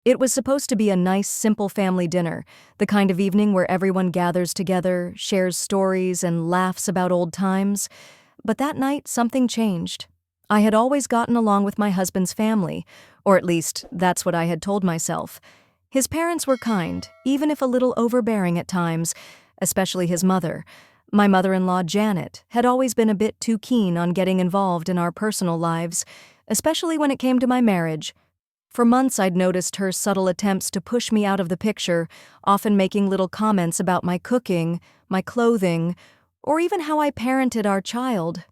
It was supposed to be a nice, simple family dinner, the kind of evening where everyone gathers together, shares stories, and laughs about old times. But that night, something changed. I had always gotten along with my husband's family, or at least that's what I had told myself. His parents were kind, even if a little overbearing at times, especially his mother. My mother-in-law, Janet, had always been a bit too keen on getting involved in our personal lives, especially when it came to my marriage. For months I'd noticed her subtle attempts to push me out of the picture, often making little comments about my cooking, my clothing, or even how I parented our child.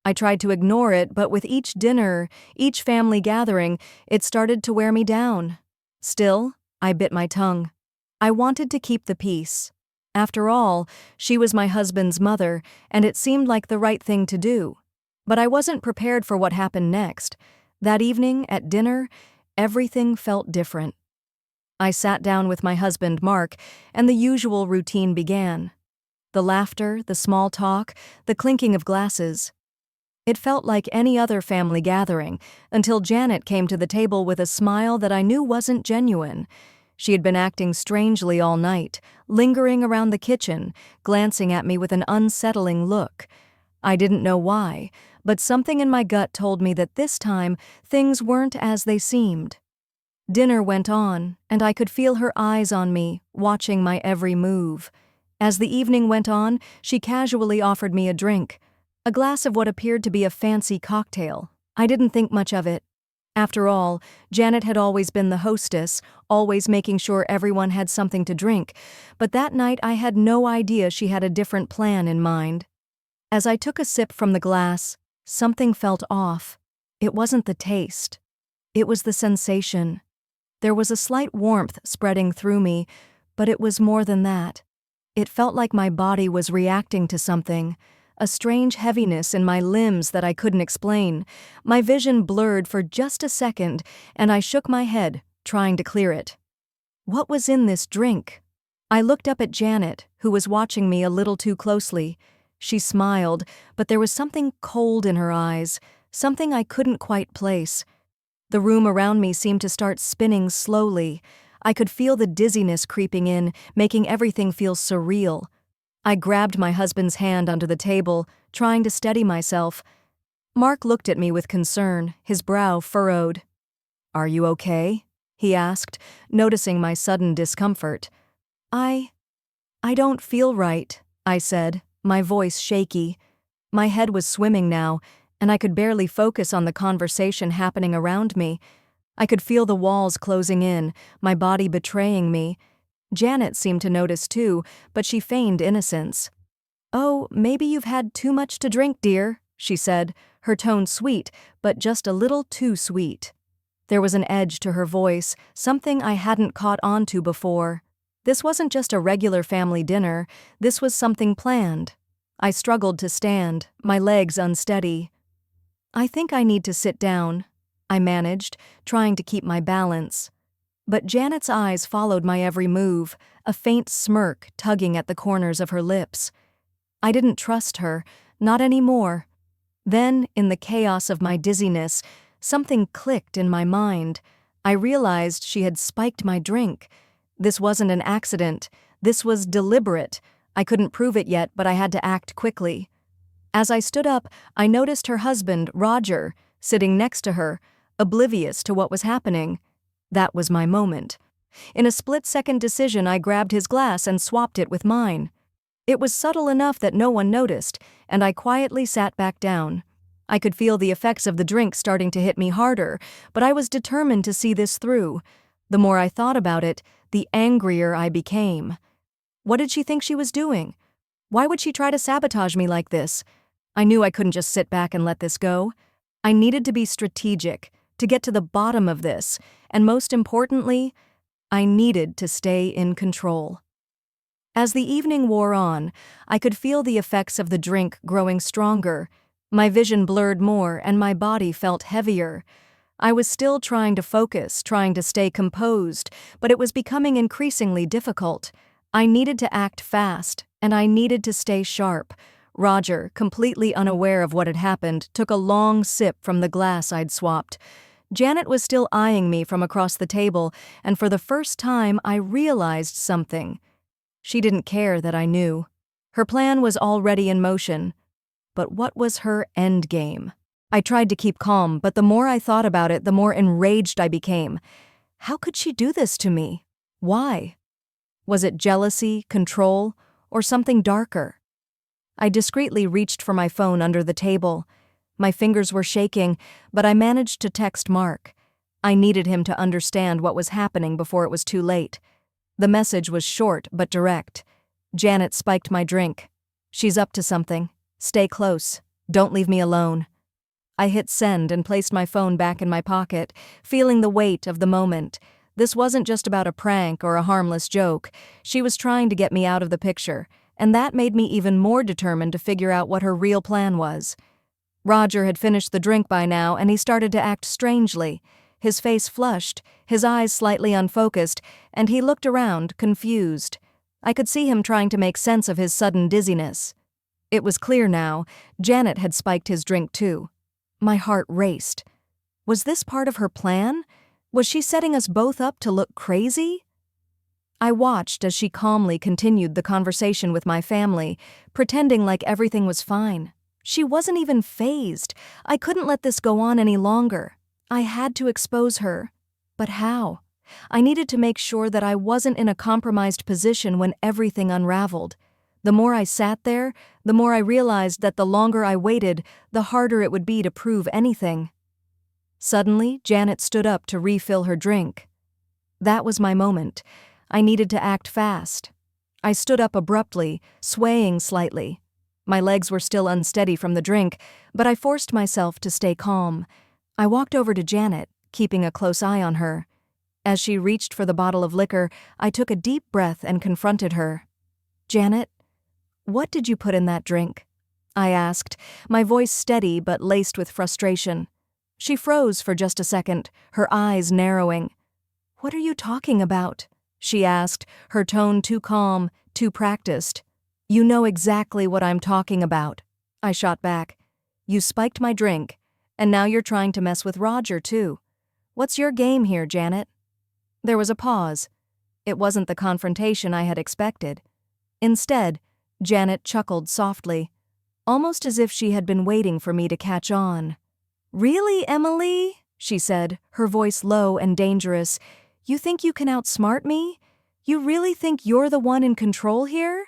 I tried to ignore it, but with each dinner, each family gathering, it started to wear me down. Still, I bit my tongue. I wanted to keep the peace. After all, she was my husband's mother, and it seemed like the right thing to do. But I wasn't prepared for what happened next. That evening, at dinner, everything felt different. I sat down with my husband, Mark, and the usual routine began. The laughter, the small talk, the clinking of glasses. It felt like any other family gathering, until Janet came to the table with a smile that I knew wasn't genuine. She had been acting strangely all night, lingering around the kitchen, glancing at me with an unsettling look. I didn't know why, but something in my gut told me that this time things weren't as they seemed. Dinner went on, and I could feel her eyes on me, watching my every move. As the evening went on, she casually offered me a drink, a glass of what appeared to be a fancy cocktail. I didn't think much of it. After all, Janet had always been the hostess, always making sure everyone had something to drink, but that night I had no idea she had a different plan in mind. As I took a sip from the glass, something felt off. It wasn't the taste. It was the sensation. There was a slight warmth spreading through me, but it was more than that. It felt like my body was reacting to something, a strange heaviness in my limbs that I couldn't explain. My vision blurred for just a second, and I shook my head, trying to clear it. What was in this drink? I looked up at Janet, who was watching me a little too closely. She smiled, but there was something cold in her eyes, something I couldn't quite place. The room around me seemed to start spinning slowly. I could feel the dizziness creeping in, making everything feel surreal. I grabbed my husband's hand onto the table, trying to steady myself. Mark looked at me with concern, his brow furrowed. "Are you okay?" he asked, noticing my sudden discomfort. I don't feel right," I said, my voice shaky. My head was swimming now, and I could barely focus on the conversation happening around me. I could feel the walls closing in, my body betraying me. Janet seemed to notice too, but she feigned innocence. "Oh, maybe you've had too much to drink, dear," she said, her tone sweet, but just a little too sweet. There was an edge to her voice, something I hadn't caught on to before. This wasn't just a regular family dinner, this was something planned. I struggled to stand, my legs unsteady. "I think I need to sit down," I managed, trying to keep my balance. But Janet's eyes followed my every move, a faint smirk tugging at the corners of her lips. I didn't trust her, not anymore. Then, in the chaos of my dizziness, something clicked in my mind. I realized she had spiked my drink. This wasn't an accident. This was deliberate. I couldn't prove it yet, but I had to act quickly. As I stood up, I noticed her husband, Roger, sitting next to her, oblivious to what was happening. That was my moment. In a split-second decision, I grabbed his glass and swapped it with mine. It was subtle enough that no one noticed, and I quietly sat back down. I could feel the effects of the drink starting to hit me harder, but I was determined to see this through. The more I thought about it, the angrier I became. What did she think she was doing? Why would she try to sabotage me like this? I knew I couldn't just sit back and let this go. I needed to be strategic, to get to the bottom of this, and most importantly, I needed to stay in control. As the evening wore on, I could feel the effects of the drink growing stronger. My vision blurred more and my body felt heavier. I was still trying to focus, trying to stay composed, but it was becoming increasingly difficult. I needed to act fast, and I needed to stay sharp. Roger, completely unaware of what had happened, took a long sip from the glass I'd swapped. Janet was still eyeing me from across the table, and for the first time I realized something. She didn't care that I knew. Her plan was already in motion. But what was her end game? I tried to keep calm, but the more I thought about it, the more enraged I became. How could she do this to me? Why? Was it jealousy, control, or something darker? I discreetly reached for my phone under the table. My fingers were shaking, but I managed to text Mark. I needed him to understand what was happening before it was too late. The message was short but direct. Janet spiked my drink. She's up to something. Stay close. Don't leave me alone. I hit send and placed my phone back in my pocket, feeling the weight of the moment. This wasn't just about a prank or a harmless joke. She was trying to get me out of the picture, and that made me even more determined to figure out what her real plan was. Roger had finished the drink by now, and he started to act strangely. His face flushed, his eyes slightly unfocused, and he looked around, confused. I could see him trying to make sense of his sudden dizziness. It was clear now, Janet had spiked his drink too. My heart raced. Was this part of her plan? Was she setting us both up to look crazy? I watched as she calmly continued the conversation with my family, pretending like everything was fine. She wasn't even fazed. I couldn't let this go on any longer. I had to expose her. But how? I needed to make sure that I wasn't in a compromised position when everything unraveled. The more I sat there, the more I realized that the longer I waited, the harder it would be to prove anything. Suddenly, Janet stood up to refill her drink. That was my moment. I needed to act fast. I stood up abruptly, swaying slightly. My legs were still unsteady from the drink, but I forced myself to stay calm. I walked over to Janet, keeping a close eye on her. As she reached for the bottle of liquor, I took a deep breath and confronted her. "Janet, what did you put in that drink?" I asked, my voice steady but laced with frustration. She froze for just a second, her eyes narrowing. "What are you talking about?" she asked, her tone too calm, too practiced. "You know exactly what I'm talking about," I shot back. "You spiked my drink, and now you're trying to mess with Roger, too. What's your game here, Janet?" There was a pause. It wasn't the confrontation I had expected. Instead, Janet chuckled softly, almost as if she had been waiting for me to catch on. "Really, Emily?" she said, her voice low and dangerous. "You think you can outsmart me? You really think you're the one in control here?"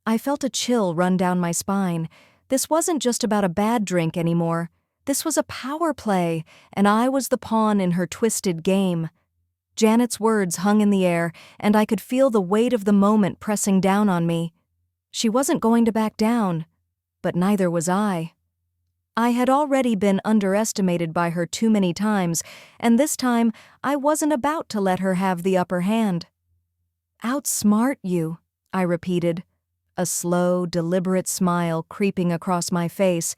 I felt a chill run down my spine. This wasn't just about a bad drink anymore. This was a power play, and I was the pawn in her twisted game. Janet's words hung in the air, and I could feel the weight of the moment pressing down on me. She wasn't going to back down, but neither was I. I had already been underestimated by her too many times, and this time I wasn't about to let her have the upper hand. "Outsmart you," I repeated, a slow, deliberate smile creeping across my face.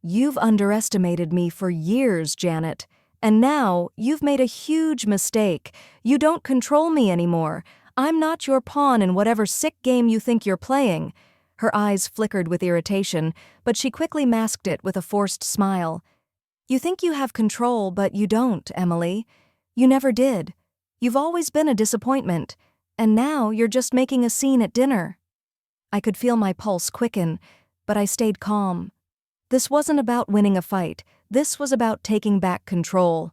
"You've underestimated me for years, Janet, and now you've made a huge mistake. You don't control me anymore. I'm not your pawn in whatever sick game you think you're playing." Her eyes flickered with irritation, but she quickly masked it with a forced smile. "You think you have control, but you don't, Emily. You never did. You've always been a disappointment, and now you're just making a scene at dinner." I could feel my pulse quicken, but I stayed calm. This wasn't about winning a fight. This was about taking back control.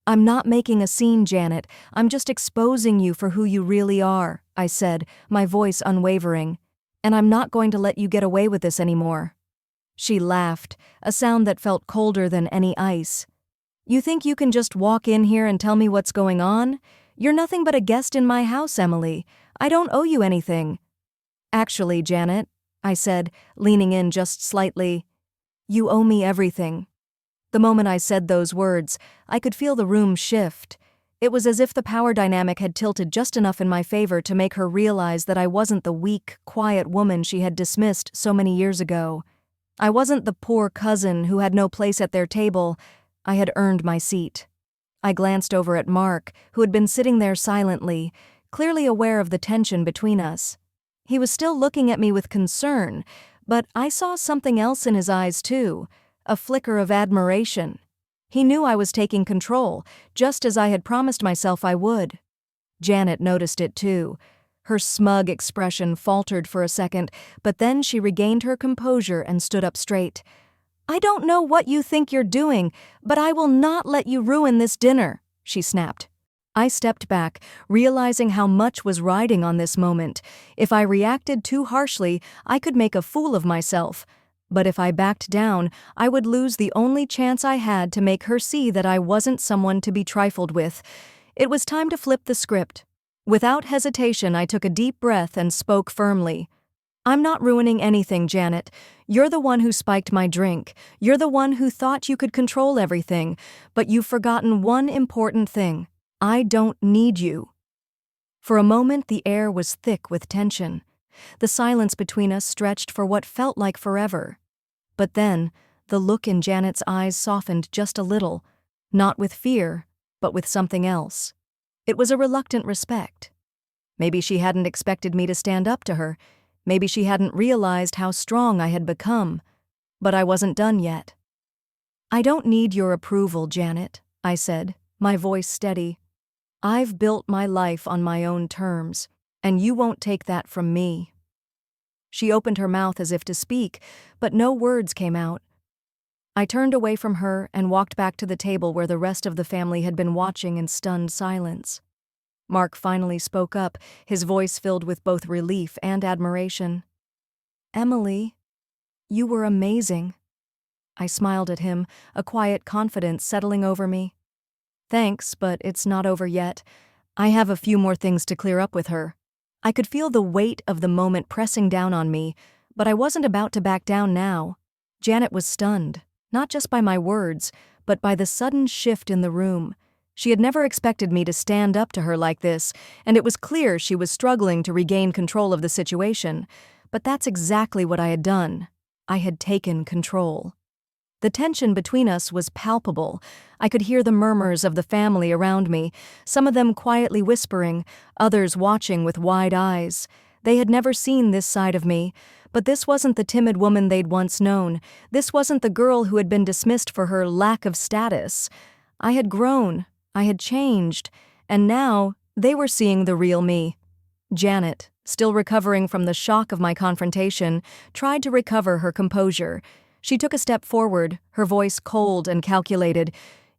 "I'm not making a scene, Janet. I'm just exposing you for who you really are," I said, my voice unwavering. "And I'm not going to let you get away with this anymore." She laughed, a sound that felt colder than any ice. "You think you can just walk in here and tell me what's going on? You're nothing but a guest in my house, Emily. I don't owe you anything." "Actually, Janet," I said, leaning in just slightly, "you owe me everything." The moment I said those words, I could feel the room shift. It was as if the power dynamic had tilted just enough in my favor to make her realize that I wasn't the weak, quiet woman she had dismissed so many years ago. I wasn't the poor cousin who had no place at their table. I had earned my seat. I glanced over at Mark, who had been sitting there silently, clearly aware of the tension between us. He was still looking at me with concern, but I saw something else in his eyes too, a flicker of admiration. He knew I was taking control, just as I had promised myself I would. Janet noticed it too. Her smug expression faltered for a second, but then she regained her composure and stood up straight. "I don't know what you think you're doing, but I will not let you ruin this dinner," she snapped. I stepped back, realizing how much was riding on this moment. If I reacted too harshly, I could make a fool of myself. But if I backed down, I would lose the only chance I had to make her see that I wasn't someone to be trifled with. It was time to flip the script. Without hesitation, I took a deep breath and spoke firmly. "I'm not ruining anything, Janet. You're the one who spiked my drink. You're the one who thought you could control everything. But you've forgotten one important thing. I don't need you." For a moment, the air was thick with tension. The silence between us stretched for what felt like forever. But then, the look in Janet's eyes softened just a little, not with fear, but with something else. It was a reluctant respect. Maybe she hadn't expected me to stand up to her. Maybe she hadn't realized how strong I had become. But I wasn't done yet. "I don't need your approval, Janet," I said, my voice steady. "I've built my life on my own terms, and you won't take that from me." She opened her mouth as if to speak, but no words came out. I turned away from her and walked back to the table where the rest of the family had been watching in stunned silence. Mark finally spoke up, his voice filled with both relief and admiration. "Emily, you were amazing." I smiled at him, a quiet confidence settling over me. "Thanks, but it's not over yet. I have a few more things to clear up with her." I could feel the weight of the moment pressing down on me, but I wasn't about to back down now. Janet was stunned, not just by my words, but by the sudden shift in the room. She had never expected me to stand up to her like this, and it was clear she was struggling to regain control of the situation. But that's exactly what I had done. I had taken control. The tension between us was palpable. I could hear the murmurs of the family around me, some of them quietly whispering, others watching with wide eyes. They had never seen this side of me, but this wasn't the timid woman they'd once known. This wasn't the girl who had been dismissed for her lack of status. I had grown, I had changed, and now they were seeing the real me. Janet, still recovering from the shock of my confrontation, tried to recover her composure. She took a step forward, her voice cold and calculated.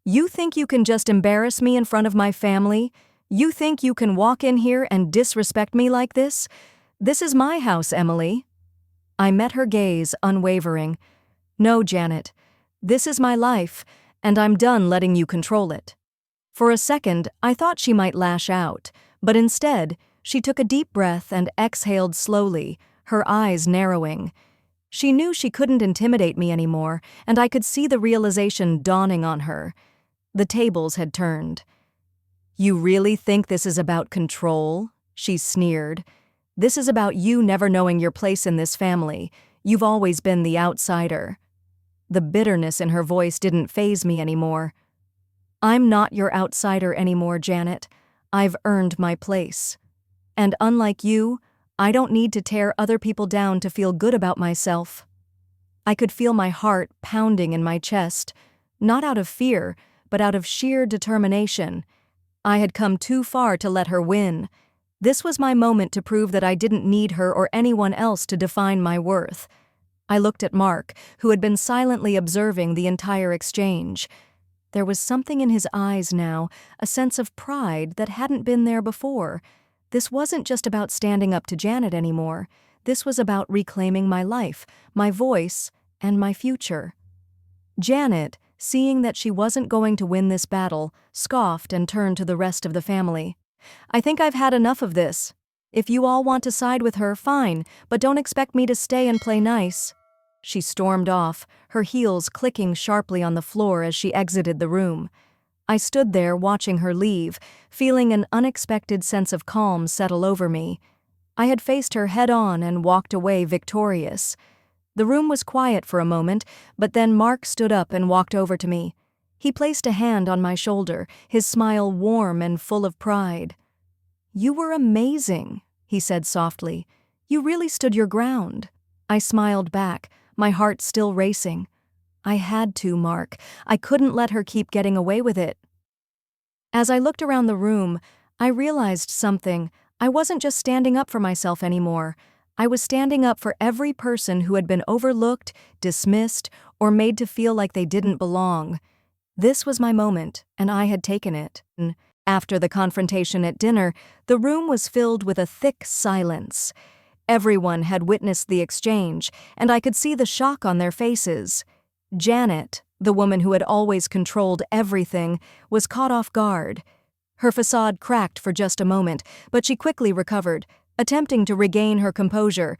"You think you can just embarrass me in front of my family? You think you can walk in here and disrespect me like this? This is my house, Emily." I met her gaze, unwavering. "No, Janet. This is my life, and I'm done letting you control it." For a second, I thought she might lash out, but instead, she took a deep breath and exhaled slowly, her eyes narrowing. She knew she couldn't intimidate me anymore, and I could see the realization dawning on her. The tables had turned. "You really think this is about control?" she sneered. "This is about you never knowing your place in this family. You've always been the outsider." The bitterness in her voice didn't faze me anymore. "I'm not your outsider anymore, Janet. I've earned my place. And unlike you, I don't need to tear other people down to feel good about myself." I could feel my heart pounding in my chest, not out of fear, but out of sheer determination. I had come too far to let her win. This was my moment to prove that I didn't need her or anyone else to define my worth. I looked at Mark, who had been silently observing the entire exchange. There was something in his eyes now, a sense of pride that hadn't been there before. This wasn't just about standing up to Janet anymore. This was about reclaiming my life, my voice, and my future. Janet, seeing that she wasn't going to win this battle, scoffed and turned to the rest of the family. "I think I've had enough of this. If you all want to side with her, fine, but don't expect me to stay and play nice." She stormed off, her heels clicking sharply on the floor as she exited the room. I stood there watching her leave, feeling an unexpected sense of calm settle over me. I had faced her head-on and walked away victorious. The room was quiet for a moment, but then Mark stood up and walked over to me. He placed a hand on my shoulder, his smile warm and full of pride. "You were amazing," he said softly. "You really stood your ground." I smiled back, my heart still racing. I had to, Mark. I couldn't let her keep getting away with it. As I looked around the room, I realized something. I wasn't just standing up for myself anymore. I was standing up for every person who had been overlooked, dismissed, or made to feel like they didn't belong. This was my moment, and I had taken it. After the confrontation at dinner, the room was filled with a thick silence. Everyone had witnessed the exchange, and I could see the shock on their faces. Janet, the woman who had always controlled everything, was caught off guard. Her facade cracked for just a moment, but she quickly recovered, attempting to regain her composure.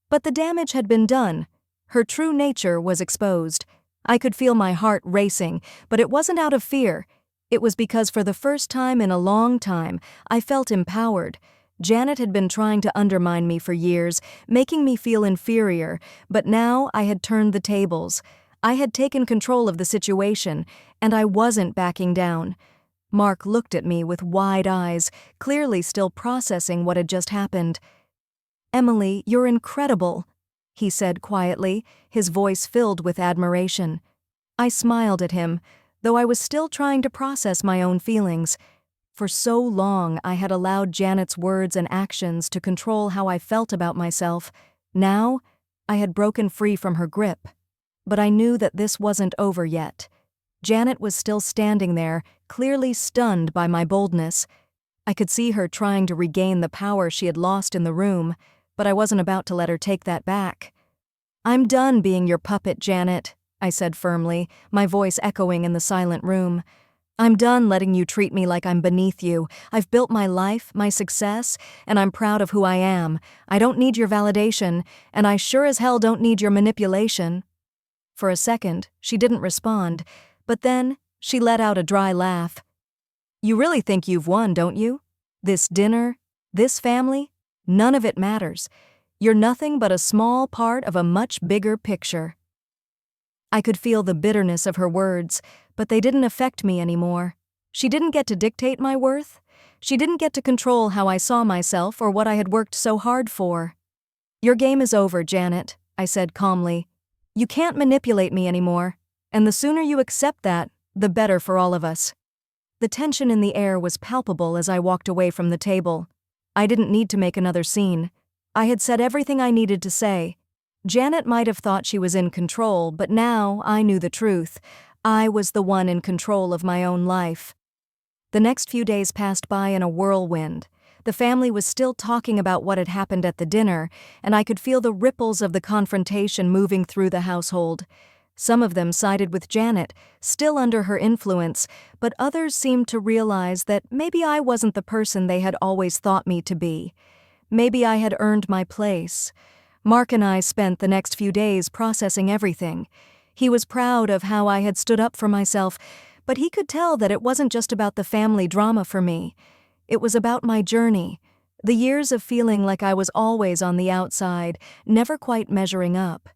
But the damage had been done. Her true nature was exposed. I could feel my heart racing, but it wasn't out of fear. It was because for the first time in a long time, I felt empowered. Janet had been trying to undermine me for years, making me feel inferior, but now I had turned the tables. I had taken control of the situation, and I wasn't backing down. Mark looked at me with wide eyes, clearly still processing what had just happened. "Emily, you're incredible," he said quietly, his voice filled with admiration. I smiled at him, though I was still trying to process my own feelings. For so long I had allowed Janet's words and actions to control how I felt about myself. Now, I had broken free from her grip. But I knew that this wasn't over yet. Janet was still standing there, clearly stunned by my boldness. I could see her trying to regain the power she had lost in the room, but I wasn't about to let her take that back. "I'm done being your puppet, Janet," I said firmly, my voice echoing in the silent room. "I'm done letting you treat me like I'm beneath you. I've built my life, my success, and I'm proud of who I am. I don't need your validation, and I sure as hell don't need your manipulation." For a second, she didn't respond, but then she let out a dry laugh. "You really think you've won, don't you? This dinner, this family, none of it matters. You're nothing but a small part of a much bigger picture." I could feel the bitterness of her words, but they didn't affect me anymore. She didn't get to dictate my worth. She didn't get to control how I saw myself or what I had worked so hard for. "Your game is over, Janet," I said calmly. "You can't manipulate me anymore, and the sooner you accept that, the better for all of us." The tension in the air was palpable as I walked away from the table. I didn't need to make another scene. I had said everything I needed to say. Janet might have thought she was in control, but now I knew the truth. I was the one in control of my own life. The next few days passed by in a whirlwind. The family was still talking about what had happened at the dinner, and I could feel the ripples of the confrontation moving through the household. Some of them sided with Janet, still under her influence, but others seemed to realize that maybe I wasn't the person they had always thought me to be. Maybe I had earned my place. Mark and I spent the next few days processing everything. He was proud of how I had stood up for myself, but he could tell that it wasn't just about the family drama for me. It was about my journey, the years of feeling like I was always on the outside, never quite measuring up.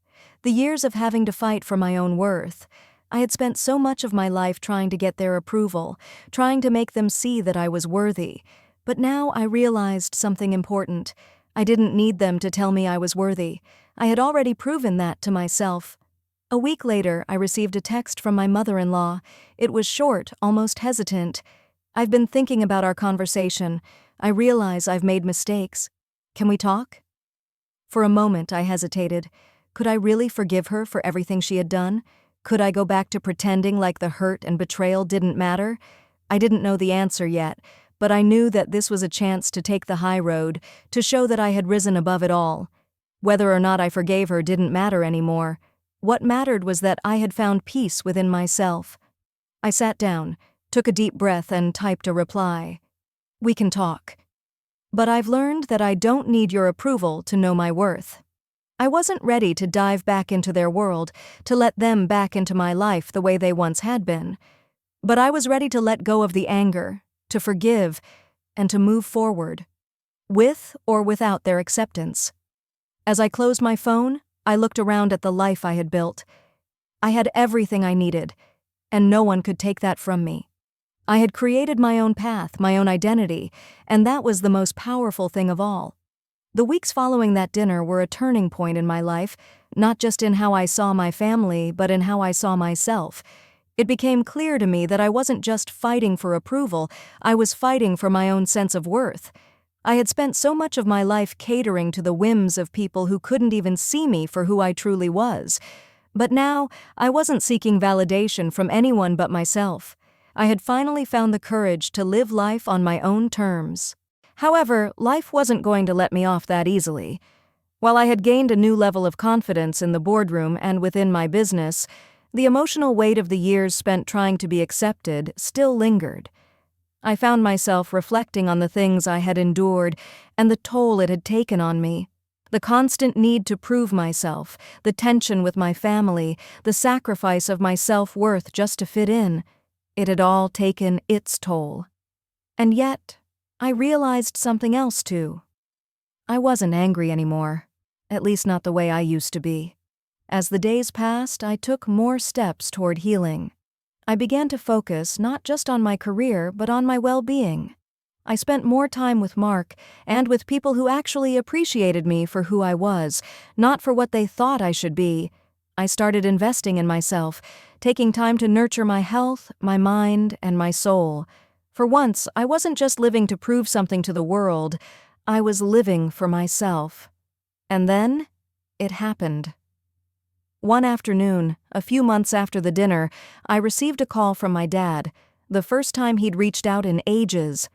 The years of having to fight for my own worth. I had spent so much of my life trying to get their approval, trying to make them see that I was worthy. But now I realized something important. I didn't need them to tell me I was worthy. I had already proven that to myself. A week later, I received a text from my mother-in-law. It was short, almost hesitant. "I've been thinking about our conversation. I realize I've made mistakes. Can we talk?" For a moment, I hesitated. Could I really forgive her for everything she had done? Could I go back to pretending like the hurt and betrayal didn't matter? I didn't know the answer yet, but I knew that this was a chance to take the high road, to show that I had risen above it all. Whether or not I forgave her didn't matter anymore. What mattered was that I had found peace within myself. I sat down, took a deep breath, and typed a reply. "We can talk. But I've learned that I don't need your approval to know my worth." I wasn't ready to dive back into their world, to let them back into my life the way they once had been. But I was ready to let go of the anger, to forgive, and to move forward, with or without their acceptance. As I closed my phone, I looked around at the life I had built. I had everything I needed, and no one could take that from me. I had created my own path, my own identity, and that was the most powerful thing of all. The weeks following that dinner were a turning point in my life. not just in how I saw my family, but in how I saw myself. It became clear to me that I wasn't just fighting for approval, I was fighting for my own sense of worth. I had spent so much of my life catering to the whims of people who couldn't even see me for who I truly was. But now, I wasn't seeking validation from anyone but myself. I had finally found the courage to live life on my own terms. However, life wasn't going to let me off that easily. While I had gained a new level of confidence in the boardroom and within my business, the emotional weight of the years spent trying to be accepted still lingered. I found myself reflecting on the things I had endured and the toll it had taken on me. The constant need to prove myself, the tension with my family, the sacrifice of my self-worth just to fit in. It had all taken its toll. And yet, I realized something else too. I wasn't angry anymore, at least not the way I used to be. As the days passed, I took more steps toward healing. I began to focus not just on my career, but on my well-being. I spent more time with Mark and with people who actually appreciated me for who I was, not for what they thought I should be. I started investing in myself, taking time to nurture my health, my mind, and my soul. For once, I wasn't just living to prove something to the world, I was living for myself. And then, it happened. One afternoon, a few months after the dinner, I received a call from my dad, the first time he'd reached out in ages.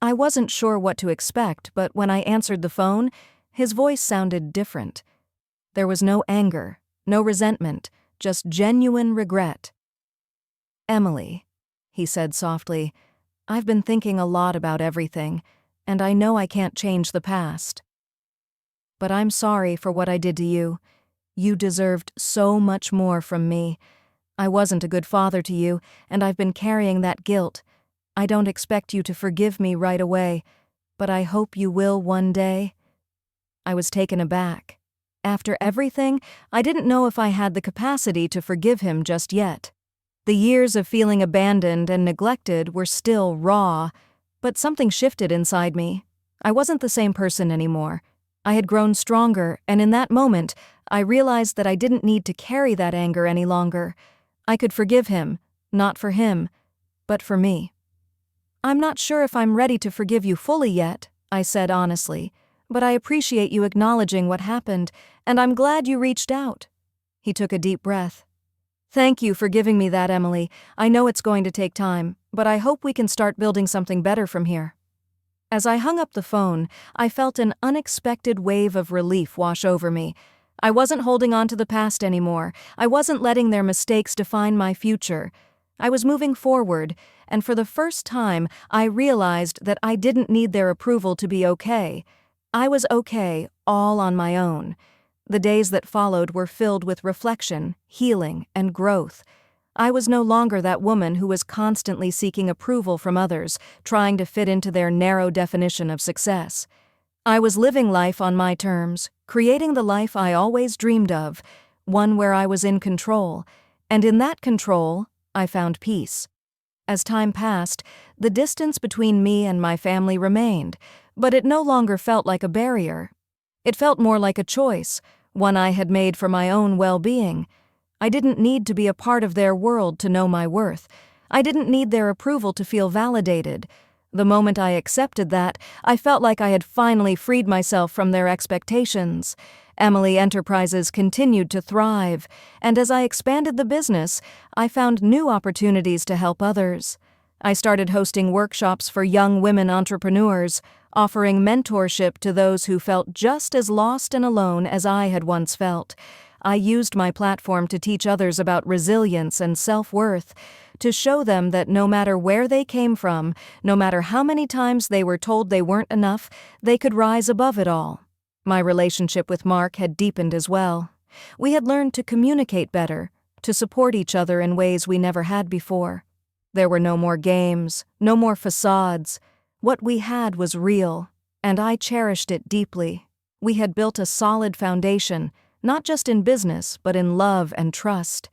I wasn't sure what to expect, but when I answered the phone, his voice sounded different. There was no anger, no resentment, just genuine regret. "Emily," he said softly, "I've been thinking a lot about everything, and I know I can't change the past. But I'm sorry for what I did to you. You deserved so much more from me. I wasn't a good father to you, and I've been carrying that guilt. I don't expect you to forgive me right away, but I hope you will one day." I was taken aback. After everything, I didn't know if I had the capacity to forgive him just yet. The years of feeling abandoned and neglected were still raw, but something shifted inside me. I wasn't the same person anymore. I had grown stronger, and in that moment, I realized that I didn't need to carry that anger any longer. I could forgive him, not for him, but for me. "I'm not sure if I'm ready to forgive you fully yet," I said honestly, "but I appreciate you acknowledging what happened, and I'm glad you reached out." He took a deep breath. "Thank you for giving me that, Emily. I know it's going to take time, but I hope we can start building something better from here." As I hung up the phone, I felt an unexpected wave of relief wash over me. I wasn't holding on to the past anymore. I wasn't letting their mistakes define my future. I was moving forward, and for the first time, I realized that I didn't need their approval to be okay. I was okay, all on my own. The days that followed were filled with reflection, healing, and growth. I was no longer that woman who was constantly seeking approval from others, trying to fit into their narrow definition of success. I was living life on my terms, creating the life I always dreamed of, one where I was in control, and in that control, I found peace. As time passed, the distance between me and my family remained, but it no longer felt like a barrier. It felt more like a choice, one I had made for my own well-being. I didn't need to be a part of their world to know my worth. I didn't need their approval to feel validated. The moment I accepted that, I felt like I had finally freed myself from their expectations. Emily Enterprises continued to thrive, and as I expanded the business, I found new opportunities to help others. I started hosting workshops for young women entrepreneurs, offering mentorship to those who felt just as lost and alone as I had once felt. I used my platform to teach others about resilience and self-worth, to show them that no matter where they came from, no matter how many times they were told they weren't enough, they could rise above it all. My relationship with Mark had deepened as well. We had learned to communicate better, to support each other in ways we never had before. There were no more games, no more facades. What we had was real, and I cherished it deeply. We had built a solid foundation, not just in business, but in love and trust.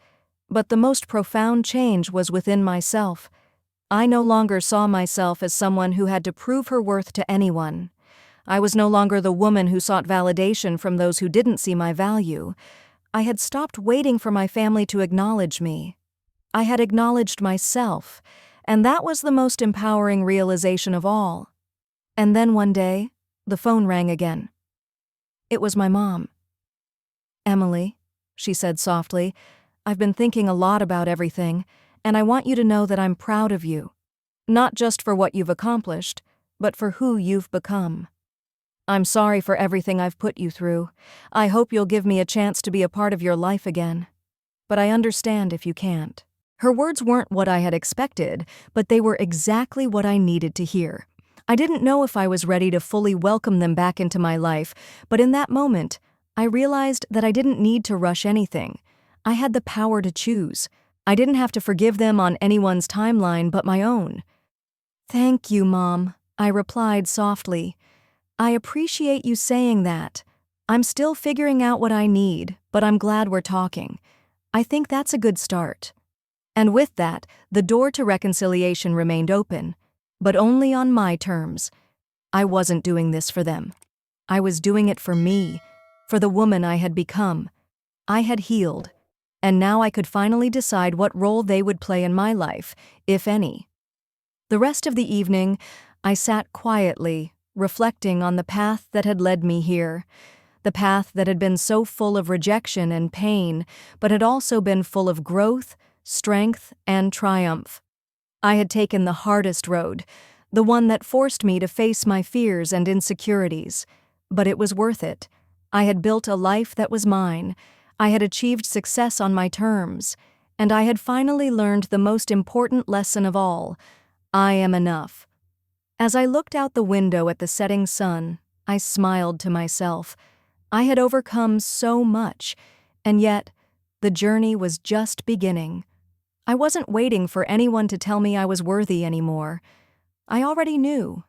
But the most profound change was within myself. I no longer saw myself as someone who had to prove her worth to anyone. I was no longer the woman who sought validation from those who didn't see my value. I had stopped waiting for my family to acknowledge me. I had acknowledged myself, and that was the most empowering realization of all. And then one day, the phone rang again. It was my mom. "Emily," she said softly, "I've been thinking a lot about everything, and I want you to know that I'm proud of you. Not just for what you've accomplished, but for who you've become. I'm sorry for everything I've put you through. I hope you'll give me a chance to be a part of your life again. But I understand if you can't." Her words weren't what I had expected, but they were exactly what I needed to hear. I didn't know if I was ready to fully welcome them back into my life, but in that moment, I realized that I didn't need to rush anything. I had the power to choose. I didn't have to forgive them on anyone's timeline but my own. "Thank you, Mom," I replied softly. "I appreciate you saying that. I'm still figuring out what I need, but I'm glad we're talking. I think that's a good start." And with that, the door to reconciliation remained open, but only on my terms. I wasn't doing this for them. I was doing it for me, for the woman I had become. I had healed, and now I could finally decide what role they would play in my life, if any. The rest of the evening, I sat quietly, reflecting on the path that had led me here. The path that had been so full of rejection and pain, but had also been full of growth, strength, and triumph. I had taken the hardest road, the one that forced me to face my fears and insecurities. But it was worth it. I had built a life that was mine. I had achieved success on my terms. And I had finally learned the most important lesson of all: I am enough. As I looked out the window at the setting sun, I smiled to myself. I had overcome so much, and yet, the journey was just beginning. I wasn't waiting for anyone to tell me I was worthy anymore. I already knew,